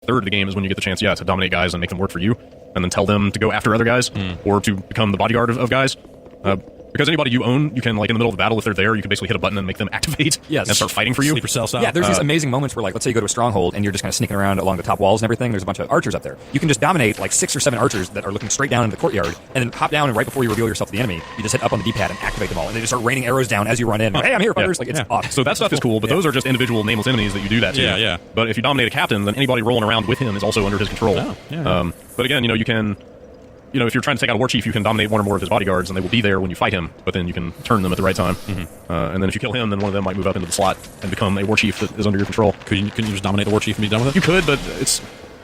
third of the game is when you get the chance, to dominate guys and make them work for you, and then tell them to go after other guys, or to become the bodyguard of guys. Because anybody you own, you can, like, in the middle of the battle, if they're there, you can basically hit a button and make them activate and start fighting for you. Sleeper cell style. Yeah, there's these amazing moments where, like, let's say you go to a stronghold and you're just kind of sneaking around along the top walls and everything. There's a bunch of archers up there. You can just dominate, like, 6 or 7 archers that are looking straight down into the courtyard, and then hop down, and right before you reveal yourself to the enemy, you just hit up on the D-pad and activate them all, and they just start raining arrows down as you run in. Hey, I'm here, fuckers. Like, it's awesome. So that stuff is cool, but those are just individual nameless enemies that you do that to. Yeah. But if you dominate a captain, then anybody rolling around with him is also under his control. Oh, yeah. But again, you can... if you're trying to take out a war chief, you can dominate one or more of his bodyguards, and they will be there when you fight him, but then you can turn them at the right time. And then if you kill him, then one of them might move up into the slot and become a war chief that is under your control. Couldn't you just dominate the war chief and be done with it? You could, but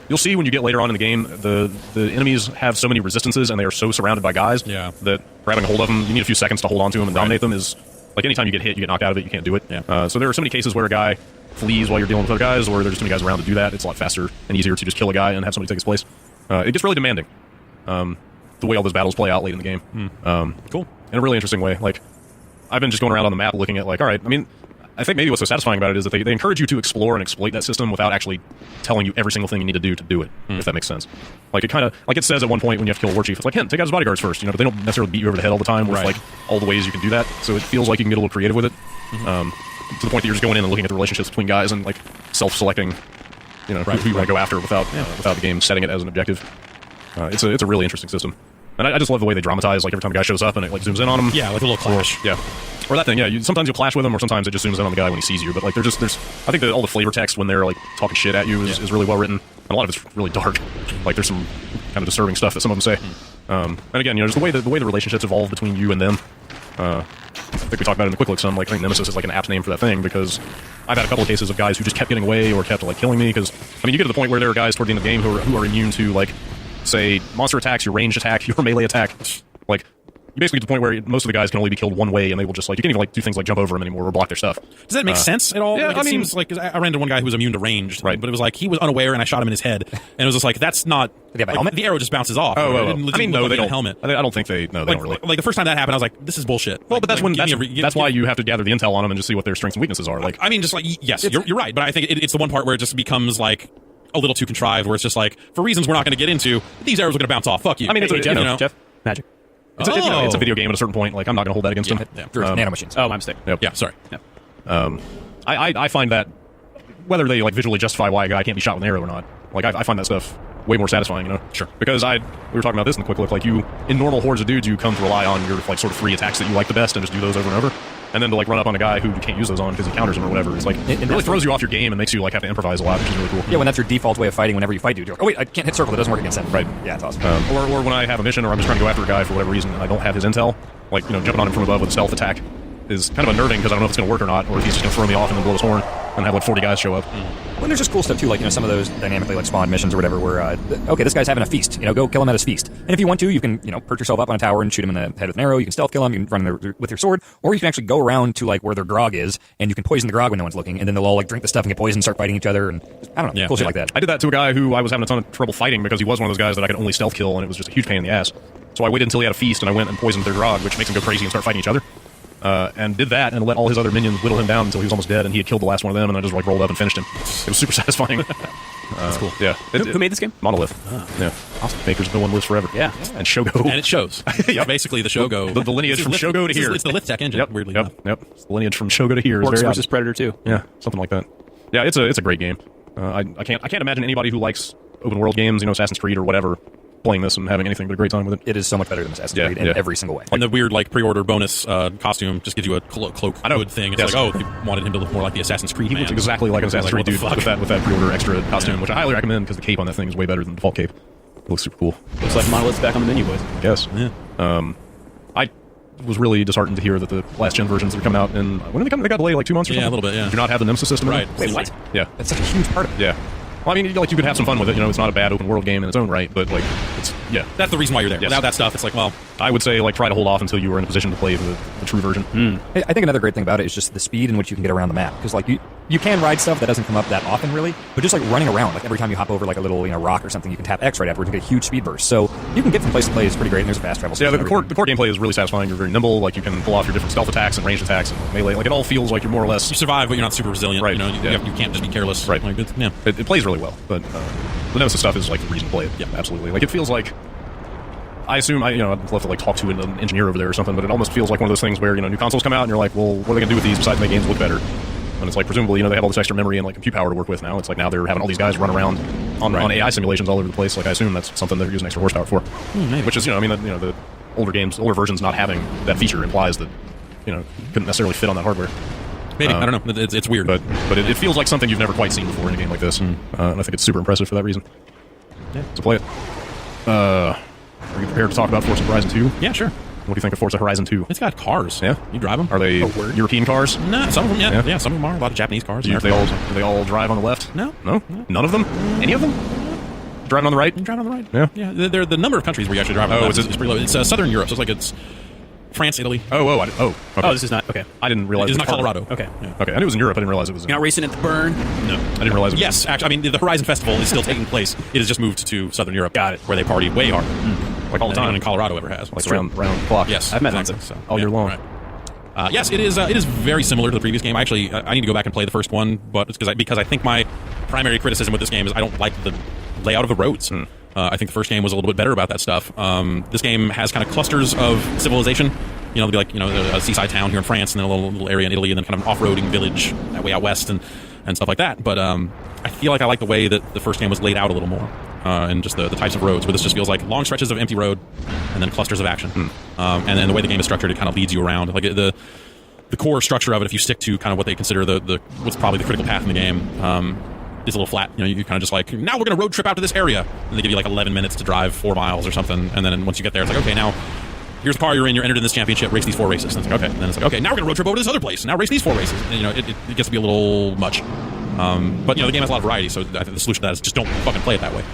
you'll see when you get later on in the game, the enemies have so many resistances, and they are so surrounded by guys that grabbing a hold of them, you need a few seconds to hold on to them and dominate them is... Like, anytime you get hit, you get knocked out of it, you can't do it. So there are so many cases where a guy flees while you're dealing with other guys, or there's just too many guys around to do that. It's a lot faster and easier to just kill a guy and have somebody take his place. It gets really demanding. The way all those battles play out late in the game. Cool. In a really interesting way. Like, I've been just going around on the map looking at, like, all right, I mean, I think maybe what's so satisfying about it is that they encourage you to explore and exploit that system without actually telling you every single thing you need to do it, if that makes sense. Like, it kind of, like it says at one point when you have to kill a war chief, it's like, take out his bodyguards first, but they don't necessarily beat you over the head all the time with, like, all the ways you can do that. So it feels like you can get a little creative with it, to the point that you're just going in and looking at the relationships between guys and, like, self-selecting, who you want to go after without the game setting it as an objective. It's a really interesting system. And I just love the way they dramatize, like, every time a guy shows up and it, like, zooms in on him. Yeah, like a little clash. Or that thing, sometimes you'll clash with him, or sometimes it just zooms in on the guy when he sees you. But, like, there's I think that all the flavor text when they're, like, talking shit at you is really well written. And a lot of it's really dark. Like, there's some kind of disturbing stuff that some of them say. And again, just the way the relationships evolve between you and them. I think we talked about it in the quick look some, like, I think Nemesis is, like, an apt name for that thing, because I've had a couple of cases of guys who just kept getting away or kept, like, killing me, because, I mean, you get to the point where there are guys toward the end of the game who are immune to, like, say, monster attacks, your ranged attack, your melee attack. Like, you basically get to the point where most of the guys can only be killed one way, and they will just, like, you can't even, like, do things like jump over them anymore or block their stuff. Does that make sense at all? Yeah, like, it seems like, 'cause I ran into one guy who was immune to ranged, right? But it was like, he was unaware, and I shot him in his head, and it was just like, that's not... Did they have a helmet? The arrow just bounces off. Oh, I mean, no, they don't. Helmet. I don't think they don't really. Like, the first time that happened, I was like, this is bullshit. Well, but that's why you have to gather the intel on them and just see what their strengths and weaknesses are. Like, I mean, just like, yes, you're right, but I think it's the one part where it just becomes, like, a little too contrived, where it's just like, for reasons we're not going to get into, these arrows are going to bounce off. Fuck you. I mean, it's Jeff, magic. It's a video game at a certain point. Like, I'm not going to hold that against them. Nanomachines. Oh, my mistake. Yeah, sorry. I find that whether they, like, visually justify why a guy can't be shot with an arrow or not, like, I find that stuff way more satisfying, Sure. Because we were talking about this in the quick look, like, in normal hordes of dudes, you come to rely on your, like, sort of free attacks that you like the best and just do those over and over. And then to, like, run up on a guy who you can't use those on because he counters them or whatever. It's like, it really throws you off your game and makes you, like, have to improvise a lot, which is really cool. Yeah, when that's your default way of fighting whenever you fight dude. You're like, oh wait, I can't hit circle, it doesn't work against him. Right. Yeah, it's awesome. Or when I have a mission or I'm just trying to go after a guy for whatever reason and I don't have his intel, like, jumping on him from above with a stealth attack is kind of unnerving because I don't know if it's going to work or not, or if he's just going to throw me off and then blow his horn and have, like, 40 guys show up. Well, there's just cool stuff too, like, some of those dynamically, like, spawn missions or whatever, where okay, this guy's having a feast, go kill him at his feast. And if you want to, you can, perch yourself up on a tower and shoot him in the head with an arrow. You can stealth kill him. You can run in there with your sword, or you can actually go around to, like, where their grog is, and you can poison the grog when no one's looking, and then they'll all, like, drink the stuff and get poisoned and start fighting each other, and I don't know, cool shit like that. I did that to a guy who I was having a ton of trouble fighting because he was one of those guys that I could only stealth kill, and it was just a huge pain in the ass. So I waited until he had a feast, and I went and poisoned their grog, which makes them go crazy and start fighting each other. And did that and let all his other minions whittle him down until he was almost dead, and he had killed the last one of them, and I just, like, rolled up and finished him. It was super satisfying. That's cool. Yeah. Who made this game? Monolith. Yeah. Awesome. Makers no one lives forever. Yeah. And Shogo. And it shows. Basically, the Shogo. The lineage from Shogo to here. It's the Lithtech engine, weirdly enough. Yep. It's the lineage from Shogo to here. Works versus Predator 2. Yeah, something like that. Yeah, it's a great game. I can't imagine anybody who likes open world games, Assassin's Creed or whatever, playing this and having anything but a great time with it. It is so much better than Assassin's Creed in every single way. And the weird, like, pre-order bonus costume just gives you a cloak hood thing. It's like, they wanted him to look more like the Assassin's Creed man. He looks exactly like an Assassin's Creed dude with that pre-order extra costume, which I highly recommend because the cape on that thing is way better than the default cape. It looks super cool. Looks like Monolith's back on the menu, boys. I guess. Yeah. I was really disheartened to hear that the last-gen versions that are coming out, and when did they come? They got delayed like 2 months or something? Yeah, a little bit, yeah. Do not have the Nemesis system Right. in it? Wait, what? Yeah. That's such a huge part of it. Yeah. Well, I mean, like, you could have some fun with it. It's not a bad open world game in its own right, but, like, it's, That's the reason why you're there. Yes. Without that stuff, it's like, well... I would say, like, try to hold off until you were in a position to play the true version. I think another great thing about it is just the speed in which you can get around the map. Because, like, You can ride stuff that doesn't come up that often, really, but just like running around, like every time you hop over like a little rock or something, you can tap X right afterwards and get a huge speed burst. So you can get from place to place pretty great, and there's a fast travel. Yeah, system the and core gameplay is really satisfying. You're very nimble. Like you can pull off your different stealth attacks and ranged attacks and melee. Like it all feels like you're more or less. You survive, but you're not super resilient. Right. You know, you can't just be careless. Right. Like, yeah. It plays really well, but the Nemesis stuff is like the reason to play it. Yeah, absolutely. Like it feels like. I assume I'd love to like talk to an engineer over there or something, but it almost feels like one of those things where new consoles come out and you're like, well, what are they gonna do with these besides make games look better? And it's like presumably they have all this extra memory and like compute power to work with now. It's like now they're having all these guys run around on AI simulations all over the place. Like I assume that's something they're using extra horsepower for, which is the older versions not having that feature implies that couldn't necessarily fit on that hardware. Maybe I don't know. It's weird, but it feels like something you've never quite seen before in a game like this, and I think it's super impressive for that reason. Yeah. So play it. Are you prepared to talk about Forza Horizon 2? Yeah, sure. What do you think of Forza Horizon 2? It's got cars. Yeah? You drive them? Are they European cars? No, some of them, Yeah? yeah. Some of them are. A lot of Japanese cars. Do they all drive on the left? No. No? None of them? Any of them? Driving on the right? You drive on the right. Yeah. Yeah. The number of countries where you actually drive on the left is pretty low. It's Southern Europe, so it's like it's France, Italy. Okay. Oh, this is not okay. I didn't realize It's it not was Colorado. Okay. Okay, I knew it was in Europe. I didn't realize it was in... You're not racing at the burn. No, I didn't realize it was... Yes, actually, I mean, the Horizon Festival is still taking place. It has just moved to Southern Europe. Got it. Where they party way harder. Like all the time. Than Colorado ever has. Like around the clock. Yes. I've met exactly. Monza. All year long. Right. Yes, it is. It is very similar to the previous game. Actually, I need to go back and play the first one, but it's because I think my primary criticism with this game is I don't like the layout of the roads. I think the first game was a little bit better about that stuff. This game has kind of clusters of civilization. It'll be like a seaside town here in France, and then a little area in Italy, and then kind of an off-roading village that way out west, and stuff like that. But I feel like I like the way that the first game was laid out a little more, and just the types of roads. Where this just feels like long stretches of empty road, and then clusters of action. And then the way the game is structured, it kind of leads you around. Like the core structure of it, if you stick to kind of what they consider the what's probably the critical path in the game, is a little flat. You kind of just like, now we're going to road trip out to this area, and they give you like 11 minutes to drive 4 miles or something, and then once you get there, it's like, okay, now here's the car you're in, you're entered in this championship, race these 4 races. And it's like, okay, and then it's like, okay, now we're going to road trip over to this other place, and now race these 4 races. And it gets to be a little much. But the game has a lot of variety, so I think the solution to that is just don't fucking play it that way.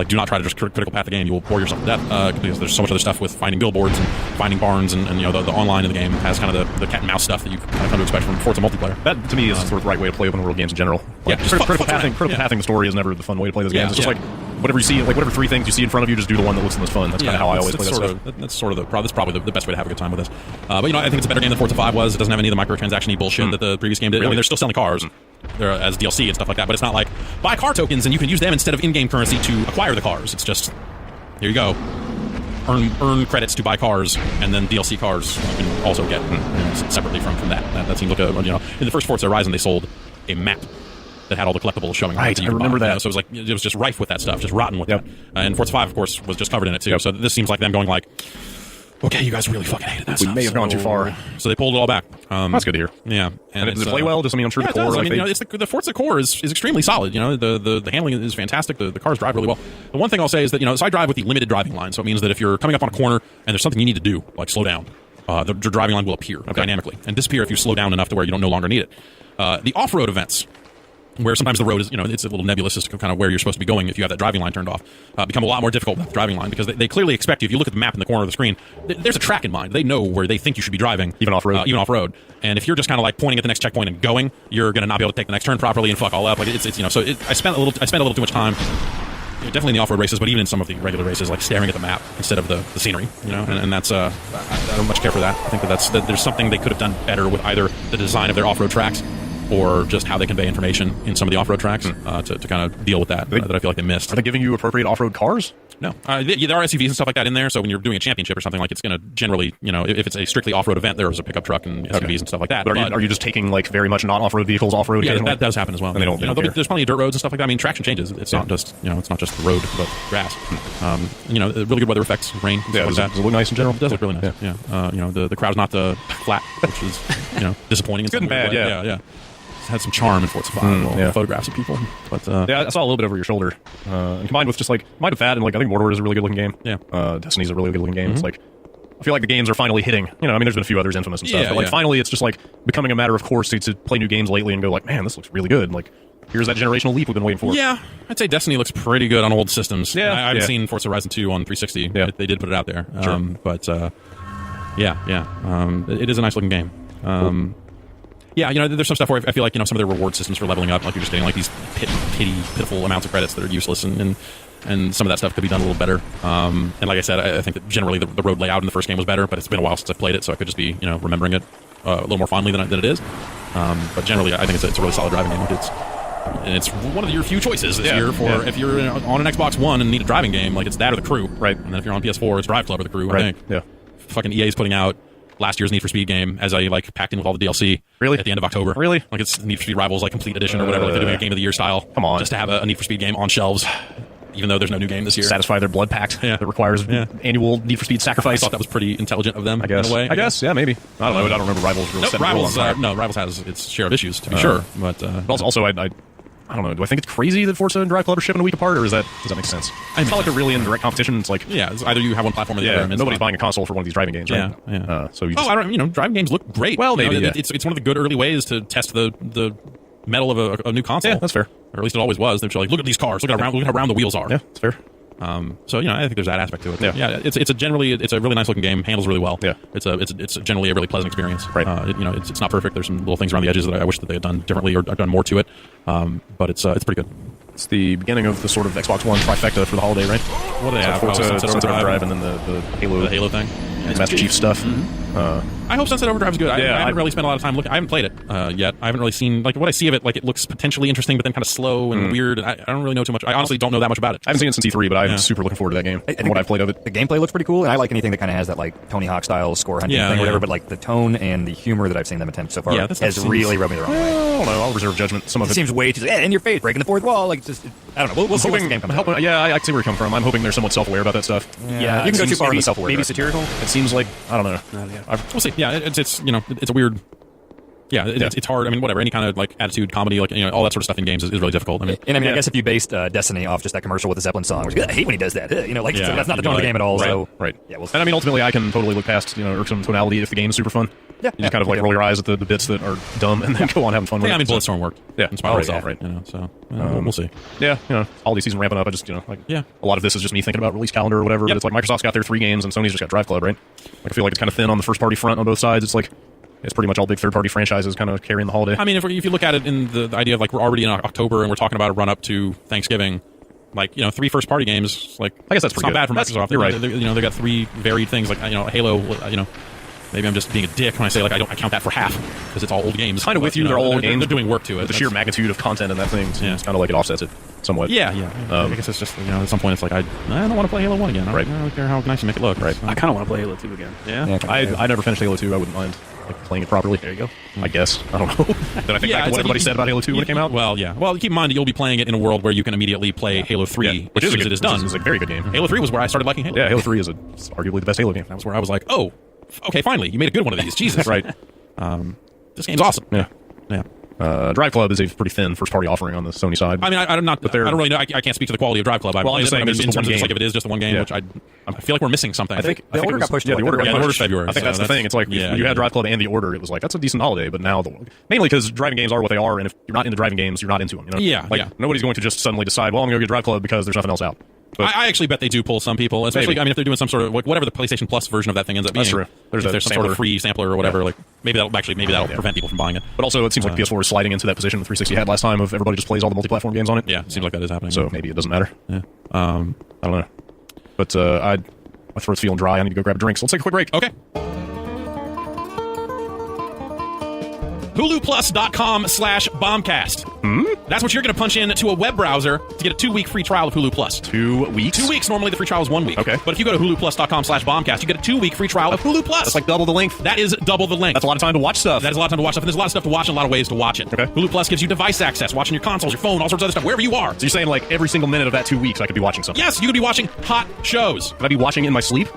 Do not try to just critical path the game. You will bore yourself to death because there's so much other stuff with finding billboards and finding barns, and the online of the game has kind of the cat and mouse stuff that you kind of come to expect from Forza multiplayer. That to me is sort of the right way to play open world games in general. Yeah, just critical pathing the story is never the fun way to play those games. It's just like whatever you see, like whatever 3 things you see in front of you, just do the one that looks the most fun. That's kind of how I always play that stuff. That's sort of that's probably the best way to have a good time with this. But I think it's a better game than Forza 5 was. It doesn't have any of the microtransaction-y bullshit that the previous game did. Really? I mean, they're still selling cars. They're as DLC and stuff like that, but it's not like buy car tokens and you can use them instead of in-game currency to acquire the cars. It's just here you go, earn credits to buy cars, and then DLC cars you can also get separately from that. That seems like in the first Forza Horizon they sold a map that had all the collectibles showing. Right, I remember that. So it was like it was just rife with that stuff, just rotten with that. And Forza 5, of course, was just covered in it too. So this seems like them going like, okay, you guys really fucking hated that. We may have gone too far. So they pulled it all back. That's good to hear. Yeah, and does it play well? I'm sure the core. Does. I mean, it's the Forza core is extremely solid. The handling is fantastic. The cars drive really well. The one thing I'll say is that so I drive with the limited driving line. So it means that if you're coming up on a corner and there's something you need to do, like slow down, the driving line will appear dynamically and disappear if you slow down enough to where you don't no longer need it. The off-road events, where sometimes the road is, it's a little nebulous as to kind of where you're supposed to be going if you have that driving line turned off, become a lot more difficult with the driving line because they clearly expect you. If you look at the map in the corner of the screen, there's a track in mind. They know where they think you should be driving. Even off-road. And if you're just kind of like pointing at the next checkpoint and going, you're going to not be able to take the next turn properly and fuck all up. Like so I spent a little too much time, definitely in the off-road races, but even in some of the regular races, like staring at the map instead of the scenery, and that's, I don't much care for that. I think that there's something they could have done better with either the design of their off-road tracks or just how they convey information in some of the off-road tracks to kind of deal with that I feel like they missed. Are they giving you appropriate off-road cars? No. There are SUVs and stuff like that in there, so when you're doing a championship or something, like it's going to generally, if it's a strictly off-road event, there's a pickup truck and SUVs and stuff like that. But are you just taking like very much not off-road vehicles off-road? Yeah, that does happen as well. And they don't there's plenty of dirt roads and stuff like that. I mean, traction changes. It's not just it's not just the road, but grass. Really good weather effects, rain, stuff like that. Does it look nice in general? It does look really nice. Yeah. The crowd's not flat, which is disappointing. It's good and bad. Yeah. Had some charm in Forza 5, photographs of people. But I saw a little bit over your shoulder, and combined with just like might have that, and like I think Mordor is a really good looking game. Yeah, Destiny's a really good looking game. It's like I feel like the games are finally hitting. I mean, there's been a few others, Infamous and stuff, but finally, it's just like becoming a matter of course to play new games lately and go like, man, this looks really good. Like, here's that generational leap we've been waiting for. Yeah, I'd say Destiny looks pretty good on old systems. Yeah, I haven't seen Forza Horizon 2 on 360. Yeah, they did put it out there. Sure. But it is a nice looking game. Yeah, there's some stuff where I feel like some of their reward systems for leveling up, like you're just getting like these pitiful amounts of credits that are useless, and some of that stuff could be done a little better. And like I said, I think that generally the road layout in the first game was better, but it's been a while since I've played it, so I could just be remembering it a little more fondly than it is. But generally, I think it's a really solid driving game. It's one of your few choices this year for if you're on an Xbox One and need a driving game, like it's that or The Crew, right? And then if you're on PS4, it's Drive Club or The Crew. Right. I think. Yeah. Fucking EA's putting out last year's Need for Speed game as I packed in with all the DLC. Really? At the end of October. Really? Like it's Need for Speed Rivals Complete Edition or whatever. Like they're doing a Game of the Year style. Come on. Just to have a Need for Speed game on shelves, even though there's no new game this year. Satisfy their blood pact that requires annual Need for Speed sacrifice. I thought that was pretty intelligent of them. I guess. In a way. I guess. Yeah, maybe. I don't know. I don't remember Rivals. Really Rivals has its share of issues to be sure, but also I don't know. Do I think it's crazy that Forza and Drive Club are shipping a week apart, or does that make sense? It's not like they're really in direct competition. It's like it's either you have one platform or the other. And nobody's buying a console for one of these driving games, right? Yeah. So you just, I don't. Driving games look great. Well, maybe it's one of the good early ways to test the metal of a new console. Yeah, that's fair. Or at least it always was. They're like, look at these cars. Look how round the wheels are. Yeah, that's fair. So I think there's that aspect to it. Yeah. It's a really nice looking game. Handles really well. Yeah. It's generally a really pleasant experience. Right. It's not perfect. There's some little things around the edges that I wish that they had done differently or done more to it. But it's pretty good. It's the beginning of the sort of Xbox One trifecta for the holiday, right? What do they have? Sunset Overdrive, and then the Halo thing. Master Chief stuff. I hope Sunset Overdrive is good. I haven't really spent a lot of time looking. I haven't played it yet. I haven't really seen what I see of it. Like it looks potentially interesting, but then kind of slow and weird. I don't really know too much. I honestly don't know that much about it. I haven't seen it since E3, but I'm super looking forward to that game. From what I've played of it, the gameplay looks pretty cool, and I like anything that kind of has that like Tony Hawk style score hunting thing, or whatever. But like the tone and the humor that I've seen them attempt so far has really rubbed me the wrong way. I don't know. I'll reserve judgment. Some of it seems way too in your face, breaking the fourth wall. Like just I don't know. We'll see when the game comes out. I see where you come from. I'm hoping they're somewhat self-aware about that stuff. Yeah, you can go too far in the self-aware. Maybe satirical. It seems like I don't know. We'll see. Yeah, it's a weird. Yeah, it's hard. I mean, whatever. Any kind of like attitude, comedy, like all that sort of stuff in games is really difficult. I mean, I guess if you based Destiny off just that commercial with the Zeppelin song, which I hate when he does that. That's not the tone of the game at all. Right. Yeah. And I mean, ultimately, I can totally look past irksome tonality if the game's super fun. Yeah. You just kind of like roll your eyes at the bits that are dumb and then go on having fun with it. I mean, Bulletstorm worked. Yeah. Inspired itself. Right. So we'll see. Yeah. Holiday season ramping up. I just a lot of this is just me thinking about release calendar or whatever. But it's like Microsoft's got their 3 games and Sony's just got Drive Club, right? Like I feel like it's kind of thin on the first party front on both sides. It's like. It's pretty much all big third-party franchises kind of carrying the holiday. I mean, if you look at it in the idea of like we're already in October and we're talking about a run-up to Thanksgiving, like 3 first-party games, like I guess that's pretty not bad for Microsoft. You're right. They got 3 varied things like Halo. Maybe I'm just being a dick when I say like I count that for half because it's all old games. Kind of with you, they're all old games. They're doing work to it. The sheer magnitude of content in that thing, it's kind of like it offsets it somewhat. Yeah. I guess it's just at some point it's like I don't want to play Halo 1 again. I don't care how nice you make it look. Right. I kind of want to play Halo 2 again. Yeah. I never finished Halo 2. I wouldn't mind playing it properly. There you go. I guess. I don't know. Did I think back to what everybody said about Halo 2 when it came out? Well, yeah. Well, keep in mind that you'll be playing it in a world where you can immediately play Halo 3 as soon as it is done. It's a very good game. Halo 3 was where I started liking Halo. Yeah, Halo 3 is arguably the best Halo game. That was where I was like, oh, okay, finally, you made a good one of these. Jesus. Right. This game's awesome. Yeah. Drive Club is a pretty thin first-party offering on the Sony side. I mean, I don't really know. I can't speak to the quality of Drive Club. I'm just saying in terms of if it is just the one game, which I feel like we're missing something. I think the order got pushed. Yeah, the order got pushed. February. I think that's the thing. It's like when you had Drive Club and the order, it was like that's a decent holiday. But now, mainly because driving games are what they are, and if you're not into driving games, you're not into them. Nobody's going to just suddenly decide, well, I'm going to go get Drive Club because there's nothing else out. But I actually bet they do pull some people, especially if they're doing some sort of whatever the PlayStation Plus version of that thing ends up being. That's true. There's some sort of free sampler or whatever. Like maybe that'll prevent people from buying it. But also, it seems like PS4 is sliding into that position the 360 had last time of everybody just plays all the multi-platform games on it. Yeah, it seems like that is happening. So maybe it doesn't matter. Yeah. I don't know. But my throat's feeling dry. I need to go grab a drink. So let's take a quick break. Okay. HuluPlus.com/bombcast. That's what you're going to punch in to a web browser to get a 2-week free trial of Hulu Plus. 2 weeks? 2 weeks. Normally the free trial is 1 week. Okay. But if you go to HuluPlus.com/bombcast, you get a 2-week free trial of Hulu Plus. That's like double the length. That is double the length. That's a lot of time to watch stuff. That is a lot of time to watch stuff. And there's a lot of stuff to watch and a lot of ways to watch it. Okay. Hulu Plus gives you device access, watching your consoles, your phone, all sorts of other stuff, wherever you are. So you're saying like every single minute of that 2 weeks I could be watching something? Yes, you could be watching hot shows. Could I be watching in my sleep?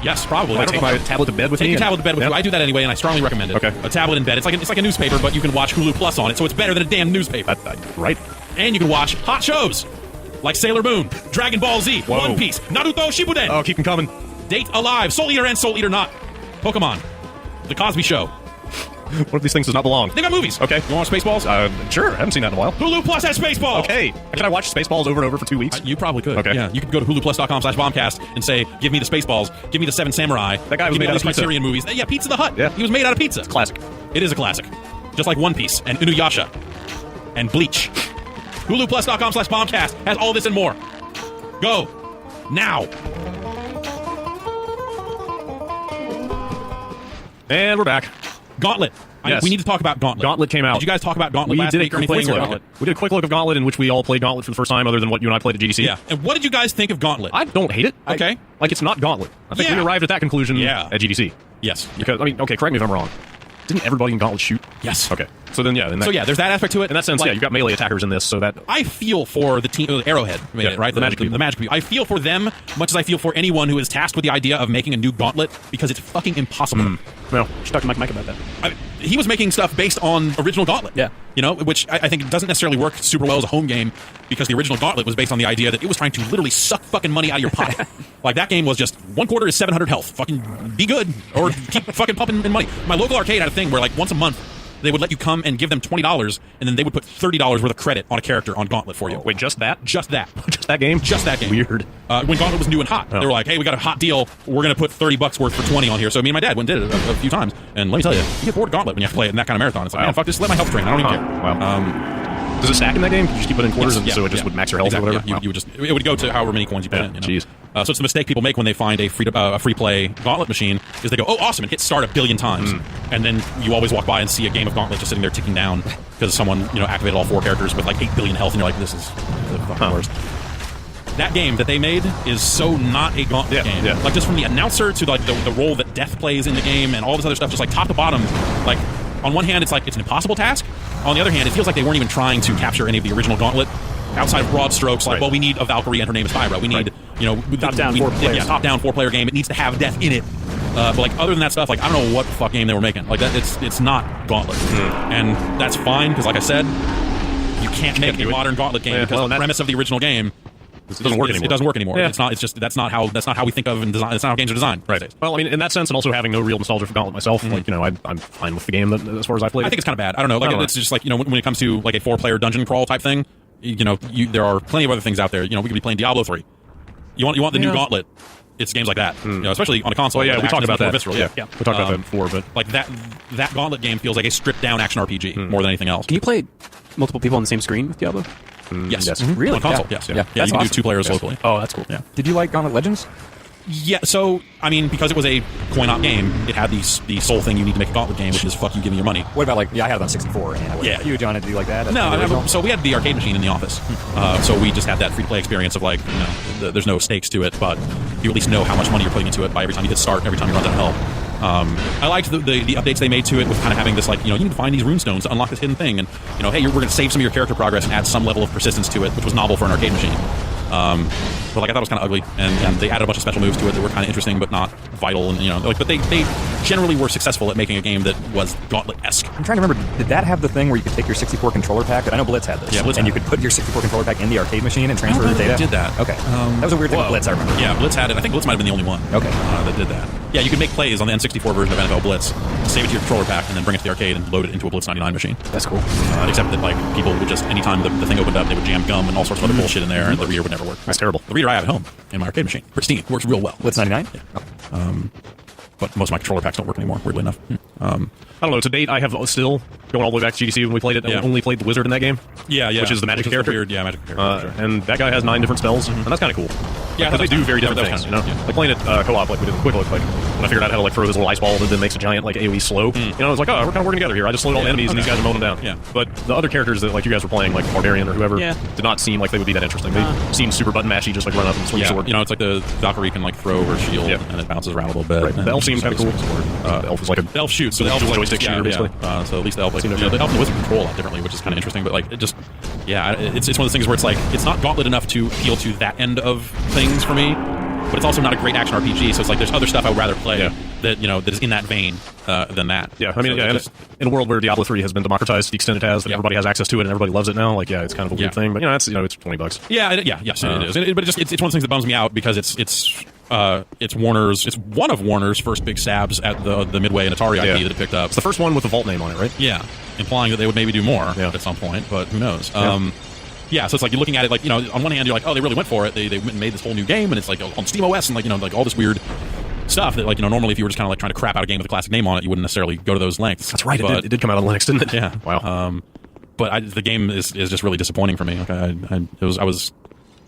Yes, probably. I take my tablet to bed with me? Take your tablet to bed with you. I do that anyway, and I strongly recommend it. Okay. A tablet in bed. It's like a newspaper, but you can watch Hulu Plus on it, so it's better than a damn newspaper. Right. And you can watch hot shows like Sailor Moon, Dragon Ball Z, Whoa. One Piece, Naruto Shippuden. Oh, keep them coming. Date Alive, Soul Eater and Soul Eater Not, Pokemon, The Cosby Show. What if these things does not belong? They got movies. Okay. You want Spaceballs? Sure. I haven't seen that in a while. Hulu Plus has Spaceballs. Okay. Can I watch Spaceballs over and over for 2 weeks? You probably could. Okay. Yeah. You could go to HuluPlus.com/bombcast and say, "Give me the Spaceballs. Give me the Seven Samurai." That guy was give made me all out of these pizza. Criterion movies. Yeah, Pizza the Hut. Yeah. He was made out of pizza. It's classic. It is a classic. just like One Piece and Inuyasha and Bleach. HuluPlus.com/bombcast has all this and more. Go now. And we're back. Gauntlet. Yes. We need to talk about Gauntlet. Gauntlet came out. Did you guys talk about Gauntlet We last did week or a quick anything? look. We did a quick look of Gauntlet in which we all played Gauntlet for the first time, other than what you and I played at GDC. Yeah. And what did you guys think of Gauntlet? I don't hate it. Okay. Like, it's not Gauntlet. I think Yeah. we arrived at that conclusion Yeah. at GDC. Yes. Because, I mean, okay, correct me if I'm wrong. Didn't everybody in Gauntlet shoot? Yes. Okay. So then, yeah. So yeah, there's that aspect to it. In that sense, Like, yeah, you've got melee attackers in this, so that... I feel for the team, Arrowhead, made Yeah, it, right? the Magic people. The Magic people. I feel for them much as I feel for anyone who is tasked with the idea of making a new Gauntlet because it's fucking impossible. Well, Should talk to Mike about that. He was making stuff based on original Gauntlet. Yeah. You know, which I think doesn't necessarily work super well as a home game because the original Gauntlet was based on the idea that it was trying to literally suck fucking money out of your pocket. Like, that game was just 1/4 is 700 health. Fucking be good or keep fucking pumping in money. My local arcade had a thing where, like, once a month, they would let you come and give them $20, and then they would put $30 worth of credit on a character on Gauntlet for you. wait, just that? Just that. Just that game? Just that game. Weird. When Gauntlet was new and hot, Oh. they were like, hey, we got a hot deal. We're going to put $30 worth for 20 on here. So me and my dad went and did it a few times. And let me tell you, you get bored of Gauntlet when you have to play it in that kind of marathon. It's like, Wow. man, fuck this, let my health drain. I don't even care. Wow. Does it stack in that game? Could you just keep putting quarters in so it just would max your health Exactly, or whatever? yeah. You would just, it would go to however many coins you put Yeah, in. You know? jeez. So it's the mistake people make when they find a free play Gauntlet machine is they go, oh, awesome, and hit start a billion times. And then you always walk by and see a game of Gauntlet just sitting there ticking down because someone, activated all 4 characters with like 8 billion health, and you're like, this is the fucking worst. That game that they made is so not a Gauntlet game. Yeah. Like, just from the announcer to like the role that Death plays in the game and all this other stuff, just like top to bottom, like, on one hand, it's like it's an impossible task. On the other hand, it feels like they weren't even trying to capture any of the original Gauntlet outside of broad strokes. Like, Right. well, we need a Valkyrie and her name is Fyra. We need, Top-down we- 4 players. Yeah, top-down 4-player game. It needs to have Death in it. But like, other than that stuff, like, I don't know what the fuck game they were making. Like, that, it's not Gauntlet, and that's fine because, like I said, you can't make do a it. modern Gauntlet game Yeah, because well, the that- premise of the original game. It doesn't work anymore. It doesn't work anymore. Yeah. It's not. It's just that's not how we think of and design. That's not how games are designed. Right. Well, I mean, in that sense, and also having no real nostalgia for Gauntlet myself, like, I'm fine with the game as far as I played I it. think it's kind of bad. I don't know. Like, I don't know. it's just like, when it comes to like a 4-player dungeon crawl type thing, there are plenty of other things out there. We could be playing Diablo 3. You want the new Yeah. Gauntlet? It's games like that. Especially on a console. Well, yeah, where the we talked action's about much that. more visceral. Yeah. We talked about that before, but like that Gauntlet game feels like a stripped down action RPG more than anything else. Can you play multiple people on the same screen with Diablo? Yes. yes. Mhm. Really? On console, Yeah. yes. Yeah. Yeah, That's you can awesome. do 2 players Yes. locally. Oh, that's cool. Yeah. Did you like Gauntlet Legends? Yeah, so, I mean, because it was a coin-op game, it had the sole thing you need to make a Gauntlet game, which is fuck you, give me your money. What about I had it on 64, and I wasn't Yeah. huge on it. Do you like that? No, The original? so we had the arcade machine in the office. So we just had that free-to-play experience of, like, there's no stakes to it, but you at least know how much money you're putting into it by every time you hit start and every time you run out of health. I liked the updates they made to it with kind of having this, like, you need to find these runestones to unlock this hidden thing, and, hey, we're going to save some of your character progress and add some level of persistence to it, which was novel for an arcade machine. But like, I thought it was kind of ugly, and they added a bunch of special moves to it that were kind of interesting but not vital, and but they generally were successful at making a game that was Gauntlet-esque. I'm trying to remember, did that have the thing where you could take your 64 controller pack? I know Blitz had this. Yeah, Blitz and had you could put your 64 controller pack in the arcade machine and transfer I the don't know data? if they did that. Okay. That was a weird thing with Blitz, I remember. Yeah, Blitz had it. I think Blitz might have been the only one. Okay. That did that. Yeah, you could make plays on the N64 version of NFL Blitz, save it to your controller pack, and then bring it to the arcade and load it into a Blitz 99 machine. That's cool. Except that, like, people would just, anytime the thing opened up, they would jam gum and all sorts of other bullshit in there, and the reader would never work. That's terrible. The reader I have at home in my arcade machine, pristine, works real well. Blitz 99? But most of my controller packs don't work anymore, weirdly enough. I don't know. To date, I have still, going all the way back to GDC when we played it, Yeah. only played the wizard in that game. Yeah, Which is the magic character. Weird, yeah, magic character. Sure. And that guy has 9 different spells, and that's kind of cool. Yeah, because they do very different that was things. kinda neat, yeah. Like playing it co-op, like we did in Quick Look, like when I figured out how to like throw this little ice ball that then makes a giant like AOE slow. I was like, oh, we're kind of working together here. I just slowed all the enemies, and these guys are mowing them down. Yeah. But the other characters that like you guys were playing, like Barbarian or whoever, Yeah. did not seem like they would be that interesting. They seemed super button mashy, just like run up and swing Yeah, your sword. it's like the Valkyrie can like throw her shield Yeah. and it bounces around a little bit. Right. and The elf seemed kind of cool. sword. The elf was like a The elf shoots, so dual the elf is like, joystick shooter, basically. So at least the elf, like, Seemed the okay. elf and the wizard control a lot differently, which is kind of interesting. But like, it just, it's one of those things where it's like it's not Gauntlet enough to appeal to that end of things for me, but it's also not a great action RPG. So it's like there's other stuff I would rather play that that is in that vein than that. Yeah, I mean, So yeah, it's and in a world where Diablo 3 has been democratized to the extent it has, that everybody has access to it and everybody loves it now, like, yeah, it's kind of a weird Yeah. thing, but, it's $20. Yes, it is. But it just it's one of the things that bums me out because it's Warner's. It's one of Warner's first big stabs at the Midway and Atari IP that it picked up. It's the first one with the Vault name on it, right? Yeah, implying that they would maybe do more Yeah. at some point, but who knows? Yeah, so it's like you're looking at it like, on one hand you're like, oh, they really went for it. They made this whole new game, and it's like on SteamOS and like like all this weird stuff that, like, normally if you were just kind of like trying to crap out a game with a classic name on it, you wouldn't necessarily go to those lengths. That's right. But, It did come out on Linux, didn't it? Yeah. Wow. But the game is just really disappointing for me. Like I was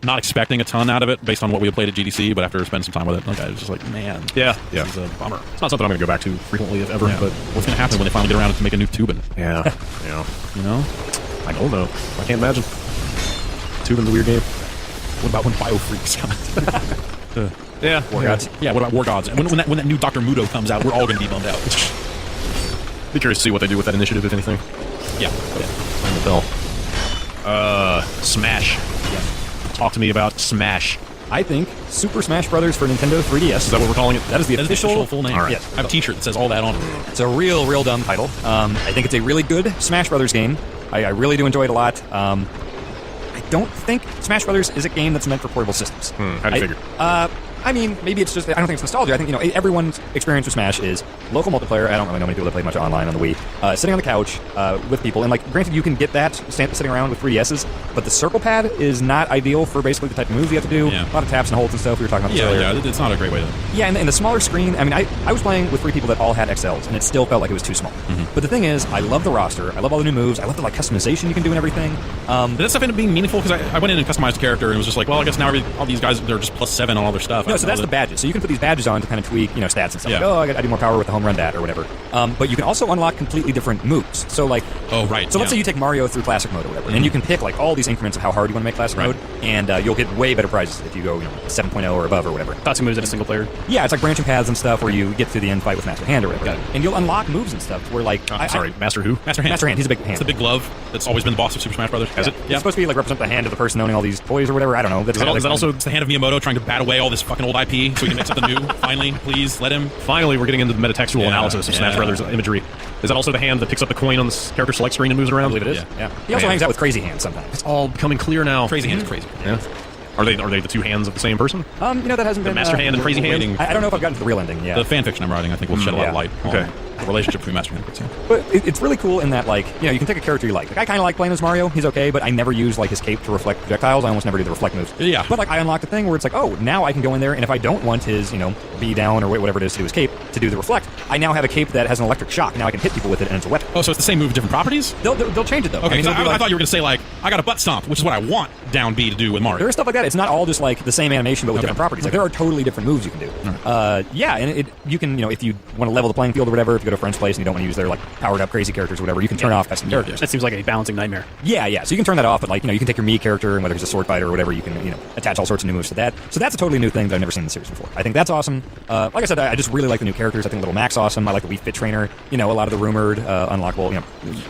not expecting a ton out of it based on what we had played at GDC, but after spending some time with it, like I was just like, man, Yeah. this is a bummer. It's not something I'm going to go back to frequently, if ever. Yeah. But What's going to happen when they finally get around to make a new Tubin? yeah, yeah. You know? I don't know. I can't imagine. Tubin's a weird game. What about when Biofreaks come? Yeah. War Gods. Yeah, what about War Gods? When that new Dr. Mudo comes out, we're all going to be bummed out. Be curious to see what they do with that initiative, if anything. Yeah. Ring the bell. Smash. Yeah. Talk to me about Smash. I think Super Smash Brothers for Nintendo 3DS. Is that what we're calling it? That is the That is the official official full name. All right. Yes. I have a T-shirt that says all that on it. It's a real dumb title. I think it's a really good Smash Brothers game. I really do enjoy it a lot. I don't think Smash Brothers is a game that's meant for portable systems. How do you figure? I mean, maybe it's just, I don't think it's nostalgia. I think, everyone's experience with Smash is local multiplayer. I don't really know many people that play much online on the Wii. Sitting on the couch with people. And, granted, you can get that sitting around with 3DSs, but the circle pad is not ideal for basically the type of moves you have to do. Yeah. A lot of taps and holds and stuff. We were talking about this earlier. Yeah, it's not a great way to... Yeah, and the smaller screen, I mean, I was playing with 3 people that all had XLs, and it still felt like it was too small. But the thing is, I love the roster. I love all the new moves. I love the, customization you can do and everything. Did that stuff end up being meaningful? Because I went in and customized a character, and it was just like, well, I guess now all these guys, they're just +7 on all their stuff. No, so that's the badges. So you can put these badges on to kind of tweak, stats and stuff. Yeah. Like, I do more power with the home run dat or whatever. But you can also unlock completely different moves. So Oh, right. So let's say you take Mario through classic mode or whatever, and you can pick all these increments of how hard you want to make classic Right. mode, and you'll get way better prizes if you go 7.0 or above or whatever. Classic moves in a single player. Yeah, it's like branching paths and stuff where you get to the end fight with Master Hand or whatever, Got it. and you'll unlock moves and stuff where Sorry, Master who? Master Hand. Master Hand, he's a big hand. It's the big glove that's always been the boss of Super Smash Brothers. Has it? It's supposed to be represent the hand of the person owning all these toys or whatever. I don't know. Is that also... It's the hand of Miyamoto trying to bat away all this fucking old IP so we can make something new. Finally, please, let him. Finally, we're getting into the metatextual Yeah, analysis of Smash yeah. Brothers imagery. Is that also the hand that picks up the coin on the character select screen and moves it around? I believe it is. Yeah. He also Man. hangs out with Crazy Hands sometimes. It's all becoming clear now. Crazy Hand's crazy. Yeah. Are they the two hands of the same person? That hasn't been Master Hand and Crazy we're Hand? waiting I don't know if I've gotten to the real ending. Yeah. The fan fiction I'm writing, I think, will shed a lot of yeah. light on Okay. the relationship between Master Hand and Crazy Hand. But it's really cool in that, you can take a character you like. I kind of like playing as Mario. He's okay, but I never use, his cape to reflect projectiles. I almost never do the reflect moves. Yeah. But, I unlocked a thing where it's oh, now I can go in there, and if I don't want his, B down or whatever it is to do his cape, to do the reflect, I now have a cape that has an electric shock. Now I can hit people with it, and it's a weapon. Oh, so it's the same move, different properties? They'll change it, though. Okay, it'll be I thought you were going to say, I got a butt stomp, which is what I want down B to do with Mario. there is stuff like that. It's not all just, the same animation, but with different properties. There are totally different moves you can do. Yeah, and you can, if you want to level the playing field or whatever, if you go to a friend's place and you don't want to use their, powered up crazy characters or whatever, you can turn off custom characters. That seems like a balancing nightmare. Yeah, so you can turn that off, but you can take your Mii character, and whether he's a sword fighter or whatever, you can, attach all sorts of new moves to that. So that's a totally new thing that I've never seen in the series before. I think that's awesome. Like I said, I just really like the new characters. I think Little Mac's awesome. I like the Wii Fit Trainer. A lot of the rumored, unlockable,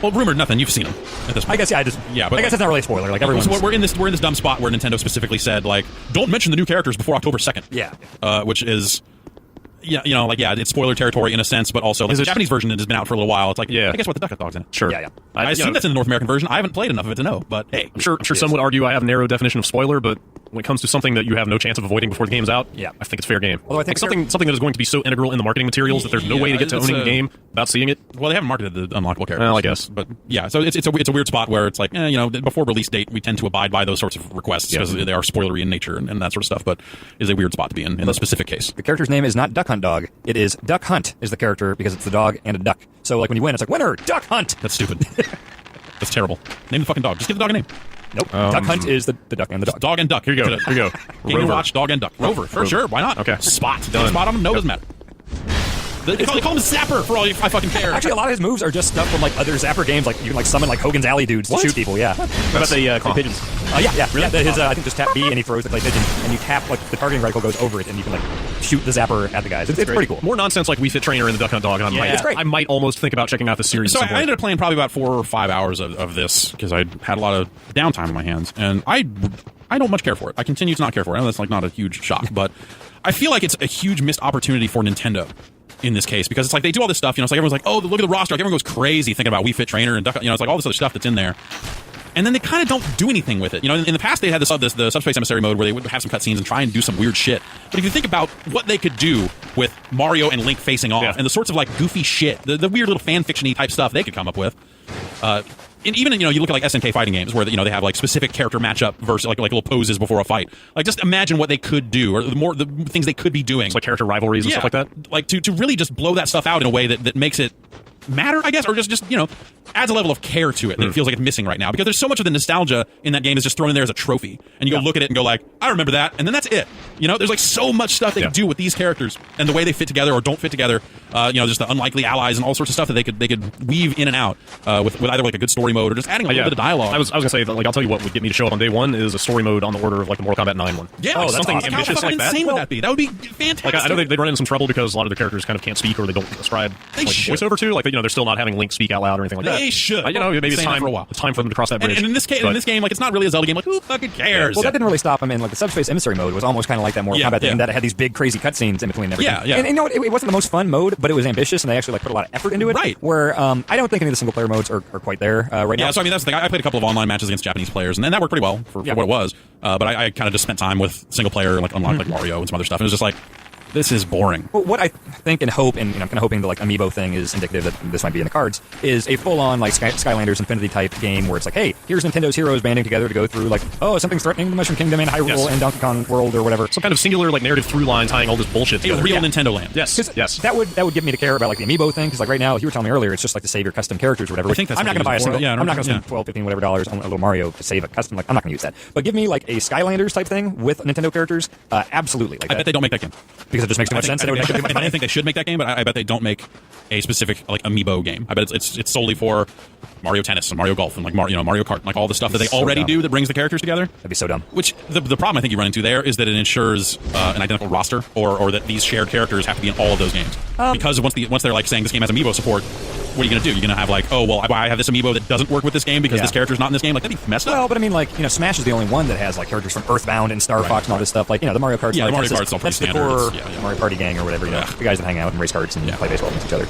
Well, rumored nothing. You've seen them at this point. I guess, but I guess it's not really a spoiler. Everyone's... So we're in this dumb spot where Nintendo specifically said, don't mention the new characters before October 2nd. Yeah. Which is... Yeah, it's spoiler territory in a sense, but also the Japanese version has been out for a little while. It's I guess what the Duck Dog's in it. Sure. Yeah. I assume that's in the North American version. I haven't played enough of it to know, but hey, I'm sure some would argue I have a narrow definition of spoiler, but when it comes to something that you have no chance of avoiding before the game's out, Yeah. I think it's fair game. Although I think something that is going to be so integral in the marketing materials that there's no way to get to it's owning the game without seeing it. Well, they haven't marketed the unlockable characters. Well, I guess. But yeah, so it's a weird spot where it's before release date, we tend to abide by those sorts of requests because they are spoilery in nature and that sort of stuff. But it's a weird spot to be in this specific case. The character's name is not Duck Hunt Dog. It is Duck Hunt is the character because it's the dog and a duck. So when you win, it's winner, Duck Hunt. That's stupid. That's terrible. Name the fucking dog. Just give the dog a name. Nope. Duck Hunt is the duck and the dog. Dog and duck. Here you go. Get it. Here you go. Game Rover. Watch, dog and duck. Rover. For Rover. sure. Why not? Okay. Spot. Done. Spot on him? No, doesn't matter. They call him Zapper for all you I fucking care. Actually, a lot of his moves are just stuff from other Zapper games. You can summon Hogan's Alley dudes to shoot people. Yeah. What about the clay pigeons? Yeah. His I think just tap B and he throws the clay pigeon, and you tap the targeting reticle goes over it, and you can shoot the Zapper at the guys. It's pretty cool. More nonsense like Wii Fit Trainer and the Duck Hunt Dog. And it's great. I might almost think about checking out the series. So at some I point. ended up playing probably about 4 or 5 hours of this because I had a lot of downtime on my hands, and I don't much care for it. I continue to not care for it. I know that's not a huge shock, but I feel like it's a huge missed opportunity for Nintendo in this case because it's they do all this stuff. It's everyone's oh, look at the roster. Everyone goes crazy thinking about Wii Fit Trainer and Duck. It's all this other stuff that's in there. And then they kind of don't do anything with it. In the past, they had the Subspace Emissary mode where they would have some cutscenes and try and do some weird shit. But if you think about what they could do with Mario and Link facing off and the sorts of goofy shit, the weird little fan fiction-y type stuff they could come up with, and even you look at like SNK fighting games where they have like specific character matchup versus like little poses before a fight. Like just imagine what they could do, or the things they could be doing. It's like character rivalries and stuff like that. Like to really just blow that stuff out in a way that makes it matter, I guess, or just adds a level of care to it that it feels like it's missing right now, because there's so much of the nostalgia in that game is just thrown in there as a trophy, and you go look at it and go like, I remember that, and then that's it. There's like so much stuff they could do with these characters and the way they fit together or don't fit together. Just the unlikely allies and all sorts of stuff that they could weave in and out with either like a good story mode or just adding a little bit of dialogue. I was gonna say that, like, I'll tell you what would get me to show up on day one is a story mode on the order of like the Mortal Kombat 9 one. Yeah, something awesome. ambitious How like that. insane would that be? That would be fantastic. Like I know they'd run into some trouble because a lot of the characters kind of can't speak or they don't ascribe voiceover to. Like they're still not having Link speak out loud or anything like that. They should. Maybe it's time for a while. It's time for them to cross that bridge. And in this game, like it's not really a Zelda game. Like who fucking cares? Well, that didn't really stop him. And like the Subspace Emissary mode was almost kind of like that Mortal Kombat thing, that it had these big crazy cutscenes in between and everything. Yeah. And you know what? It wasn't the most fun mode, but it was ambitious, and they actually like put a lot of effort into it. Right. Where I don't think any of the single player modes are quite there right now. Yeah, so I mean that's the thing. I played a couple of online matches against Japanese players, and that worked pretty well for what it was. But I kind of just spent time with single player, like unlocked like Mario and some other stuff. It was just like, this is boring. Well, what I think and hope, and I'm kind of hoping the like Amiibo thing is indicative that this might be in the cards, is a full-on like Skylanders Infinity type game where it's like, hey, here's Nintendo's heroes banding together to go through like, oh, something's threatening the Mushroom Kingdom and Hyrule and Donkey Kong World or whatever. Some kind of singular like narrative through line tying all this bullshit together. A real Nintendo Land. Yes. That would get me to care about like the Amiibo thing, because like right now, you were telling me earlier, it's just like to save your custom characters or whatever. I think that's I'm not going to buy a single. Yeah, I'm not going to spend $12, $15, whatever dollars on a little Mario to save a custom. Like I'm not going to use that. But give me like a Skylanders type thing with Nintendo characters. Absolutely. Like I bet they don't make that game because it just makes too much sense. I don't think they should make that game, but I bet they don't make a specific like Amiibo game. I bet it's solely for Mario Tennis and Mario Golf and like Mario Kart, like all the stuff that they already do that brings the characters together. That'd be so dumb. Which the problem I think you run into there is that it ensures an identical roster, or that these shared characters have to be in all of those games. Because once they're like saying this game has Amiibo support, what are you going to do? You're going to have like, oh well, I have this Amiibo that doesn't work with this game because this character's not in this game. Like that'd be messed up. Well, but I mean, like Smash is the only one that has like characters from Earthbound and Star Fox and all this stuff. Like the Mario Kart. Yeah, the Mario Kart's all pretty standard. That's the core Mario Party gang or whatever. The guys that hang out and race karts and play baseball against each other.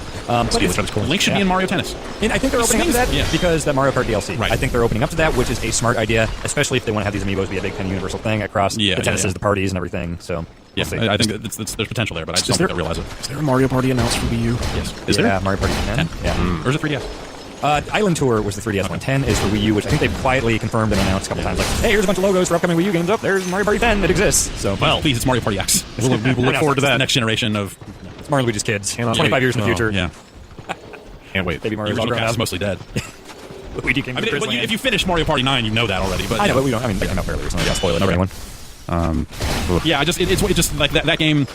Link should be in Mario Tennis. And I think they're opening up to that because that Mario Kart DLC. Right. I think they're opening up to that, which is a smart idea, especially if they want to have these Amiibos be a big kind of universal thing across the tennises, the parties, and everything. So we'll see. I think there's potential there, but I just don't think they realize it. Is there a Mario Party announced for Wii U? Yes. Is there? Yeah, Mario Party 10. Yeah. Or is it 3DS? Island Tour was the 3DS one. 10 is for Wii U, which I think they've quietly confirmed and announced a couple times. Like, hey, here's a bunch of logos for upcoming Wii U games. Up there's Mario Party 10 that exists. So, please, it's Mario Party X. We'll look forward to that. The next generation of it's Mario and Luigi's kids. 25 years in the future. Yeah. Can't wait. Baby Mario's The all original grown cast up. is mostly dead. Luigi came to if you finish Mario Party 9, you know that already. But I know, but we don't. I mean, they came out fairly recently. I'll spoil it for anyone. Yeah, it's just like that game.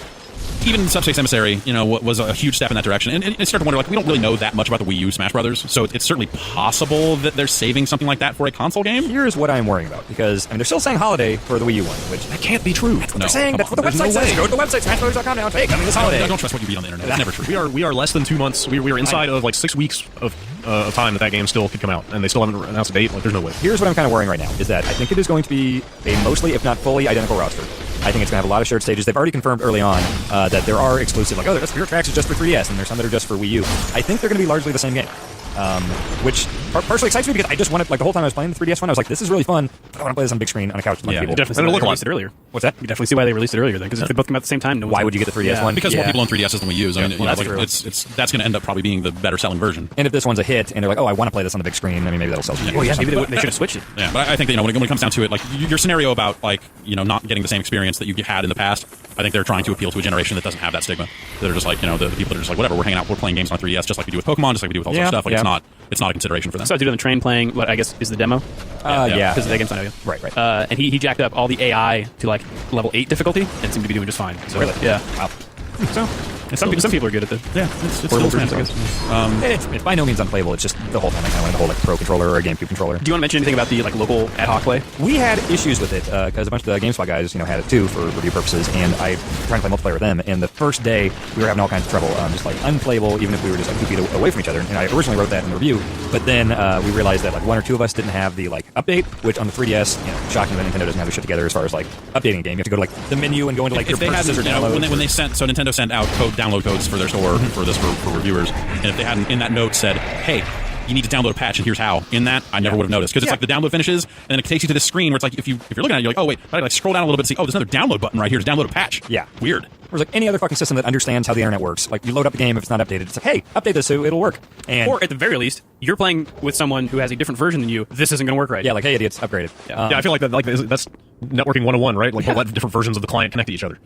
Even Subspace Emissary, was a huge step in that direction. And it started to wonder, like, we don't really know that much about the Wii U Smash Brothers, so it's certainly possible that they're saving something like that for a console game. Here's what I'm worrying about, because, I mean, they're still saying holiday for the Wii U one, which that can't be true. That's what they're saying. That's what the website says. Go to the website, smashbrothers.com now. Hey, coming this holiday. I don't trust what you read on the internet. It's never true. We are less than 2 months. We are inside of like 6 weeks of time that game still could come out, and they still haven't announced a date. Like, there's no way. Here's what I'm kind of worrying right now, is that I think it is going to be a mostly, if not fully, identical roster. I think it's going to have a lot of shared stages. They've already confirmed early on that there are exclusive, like, oh, Spirit Tracks is just for 3DS, and there's some that are just for Wii U. I think they're going to be largely the same game. Which partially excites me because I just wanted, like, the whole time I was playing the 3DS one, I was like, this is really fun, but I want to play this on big screen on a couch with my people. Definitely see why they released it earlier. What's that? You definitely see why they released it earlier then, because if they both come out at the same time, why would you get the 3DS one? Because more people on 3DSs than Wii U's. I mean, that's like, true. that's going to end up probably being the better selling version. And if this one's a hit, and they're like, oh, I want to play this on the big screen, I mean, maybe that'll sell some. maybe they should have switched it. Yeah, but I think that, when it comes down to it, like your scenario about like not getting the same experience that you had in the past, I think they're trying to appeal to a generation that doesn't have that stigma. That are just like the people that are just like, whatever, we're hanging out, we're playing games on 3DS just like we do with Pokemon, just like we do with all sorts of stuff. Like it's not a consideration for them. So I did on the train playing what I guess is the demo. Because the game's not out yet. Right. And he jacked up all the AI to like level 8 difficulty and seemed to be doing just fine. So, really? Yeah. Wow. So some people are good at this. Yeah, it's still trans, I guess. It's by no means unplayable. It's just the whole time I kind of wanted to hold like a Pro controller or a GameCube controller. Do you want to mention anything about the like local ad hoc play? We had issues with it because a bunch of the GameSpot guys, had it too for review purposes, and I trying to play multiplayer with them. And the first day we were having all kinds of trouble, just like unplayable, even if we were just like 2 feet away from each other. And I originally wrote that in the review, but then we realized that like 1 or 2 of us didn't have the like update, which on the 3DS, shocking that Nintendo doesn't have their shit together as far as like updating a game. You have to go to like the menu and go into like your purchases or downloads. When they sent, so Nintendo sent out download codes for their store for reviewers, and if they hadn't in that note said, hey, you need to download a patch, and here's how. In that, I never would have noticed because it's like the download finishes, and then it takes you to this screen where it's like if you're looking at it, you're like, oh wait, I like scroll down a little bit and see, oh, there's another download button right here to download a patch. Yeah. Weird. Whereas like any other fucking system that understands how the internet works, like you load up the game if it's not updated, it's like, hey, update this so it'll work. And Or at the very least, you're playing with someone who has a different version than you. This isn't going to work right. yeah, like, hey, idiots, upgrade it. Yeah. Yeah, I feel like that's networking 101, right? Like, we'll let different versions of the client connect to each other.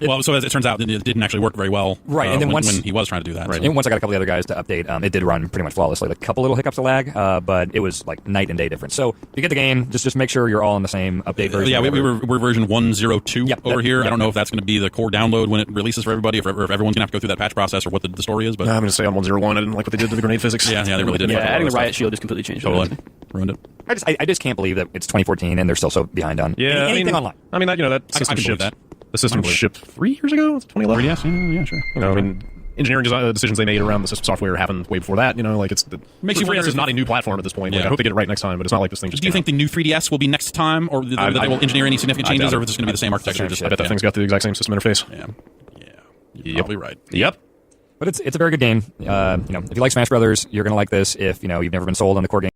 Well, so as it turns out, it didn't actually work very well. Right, and then when once he was trying to do that. Right. So. And once I got a couple of the other guys to update, it did run pretty much flawlessly. Like a couple little hiccups of lag, but it was like night and day difference. So if you get the game, just make sure you're all in the same update version. Yeah, we're version 102 over here. Yep. I don't know if that's going to be the core download when it releases for everybody, if everyone's going to have to go through that patch process or what the story is. But I'm going to say on 101, I didn't like what they did to the grenade physics. yeah, they really did. Yeah, fuck up adding all the that riot stuff. shield just completely changed Totally it. ruined it. I just can't believe that it's 2014 and they're still so behind on anything online. I mean, that that I system can believe shipped. that. The system I can believe shipped 3 years ago, 2011. Yes, yeah, sure. You know, I mean, engineering decisions they made around the system software happened way before that. You know, like Makes you 3DS wonder is not if- a new platform at this point. Like, Yeah. I hope they get it right next time, but it's not like this thing just. Do you came think the new 3DS will be next time, or that they will engineer any significant changes, or is this going to be the same architecture? Just out. I bet that thing's got the exact same system interface. Yeah, you're Yep. probably right. Yep. But it's a very good game. If you like Smash Brothers, you're gonna like this. If you've never been sold on the core game.